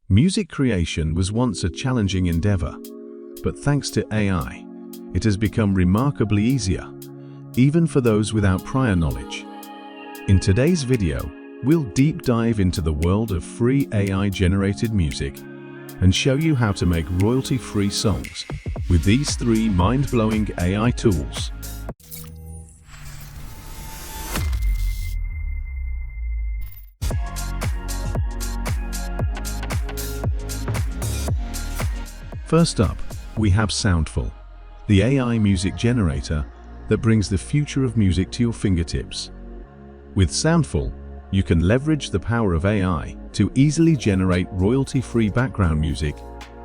Music creation was once a challenging endeavor, but thanks to AI, it has become remarkably easier, even for those without prior knowledge. In today's video, we'll deep dive into the world of free AI-generated music and show you how to make royalty-free songs with these 3 mind-blowing AI tools. First up, we have Soundful, the AI music generator that brings the future of music to your fingertips. With Soundful, you can leverage the power of AI to easily generate royalty-free background music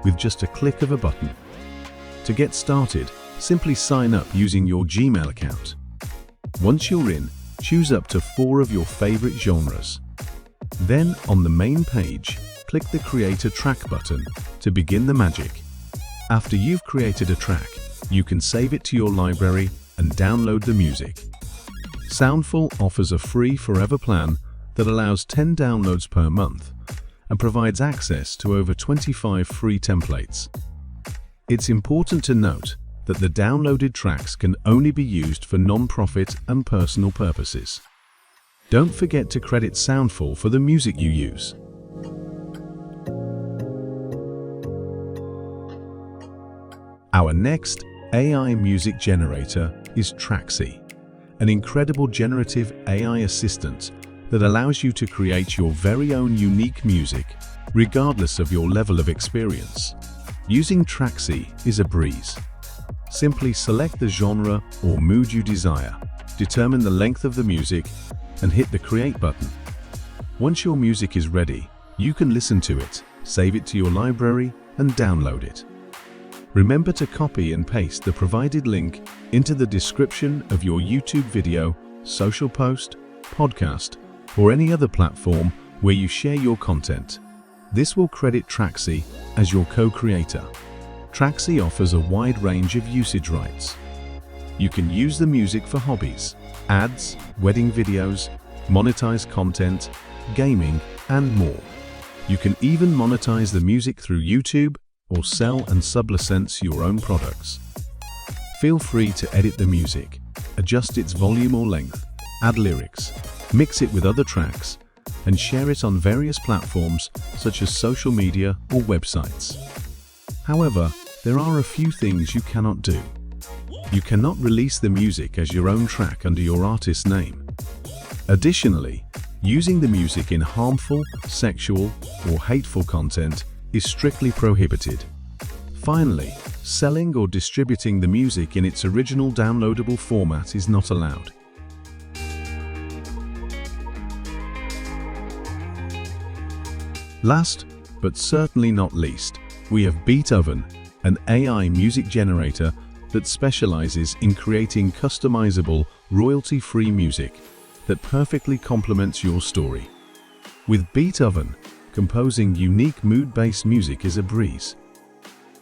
with just a click of a button. To get started, simply sign up using your Gmail account. Once you're in, choose up to 4 of your favorite genres. Then, on the main page, click the Create a Track button to begin the magic. After you've created a track, you can save it to your library and download the music. Soundful offers a free forever plan that allows 10 downloads per month and provides access to over 25 free templates. It's important to note that the downloaded tracks can only be used for non-profit and personal purposes. Don't forget to credit Soundful for the music you use. Our next AI music generator is Traxy, an incredible generative AI assistant that allows you to create your very own unique music, regardless of your level of experience. Using Traxy is a breeze. Simply select the genre or mood you desire, determine the length of the music, and hit the Create button. Once your music is ready, you can listen to it, save it to your library, and download it. Remember to copy and paste the provided link into the description of your YouTube video, social post, podcast, or any other platform where you share your content. This will credit Traxy as your co-creator. Traxy offers a wide range of usage rights. You can use the music for hobbies, ads, wedding videos, monetize content, gaming, and more. You can even monetize the music through YouTube or sell and sublicense your own products. Feel free to edit the music, adjust its volume or length, add lyrics, mix it with other tracks, and share it on various platforms such as social media or websites. However, there are a few things you cannot do. You cannot release the music as your own track under your artist name. Additionally, using the music in harmful, sexual, or hateful content is strictly prohibited. Finally, selling or distributing the music in its original downloadable format is not allowed. Last, but certainly not least, we have Beatoven, an AI music generator that specializes in creating customizable, royalty-free music that perfectly complements your story. With Beatoven, composing unique mood-based music is a breeze.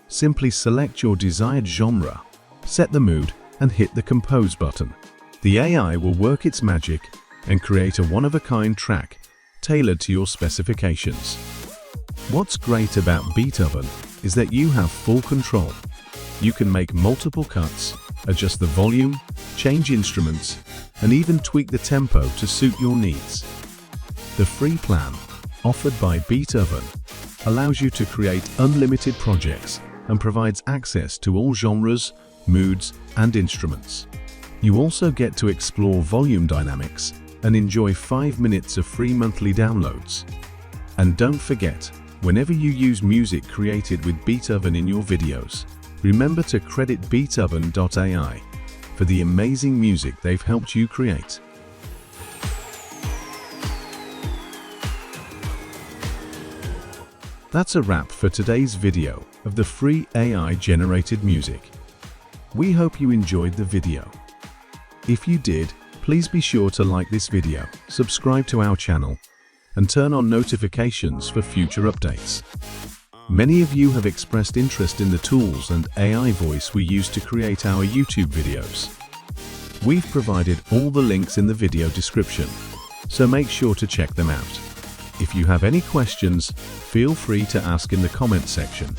Simply select your desired genre, set the mood, and hit the Compose button. The AI will work its magic and create a one-of-a-kind track tailored to your specifications. What's great about Beatoven is that you have full control. You can make multiple cuts, adjust the volume, change instruments, and even tweak the tempo to suit your needs. The free plan, offered by Beethoven, allows you to create unlimited projects and provides access to all genres, moods, and instruments. You also get to explore volume dynamics and enjoy 5 minutes of free monthly downloads. And don't forget, whenever you use music created with Beethoven in your videos, remember to credit Beatoven.ai for the amazing music they've helped you create. That's a wrap for today's video of the free AI-generated music. We hope you enjoyed the video. If you did, please be sure to like this video, subscribe to our channel, and turn on notifications for future updates. Many of you have expressed interest in the tools and AI voice we use to create our YouTube videos. We've provided all the links in the video description, so make sure to check them out. If you have any questions, feel free to ask in the comment section.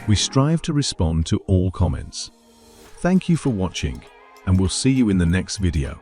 We strive to respond to all comments. Thank you for watching, and we'll see you in the next video.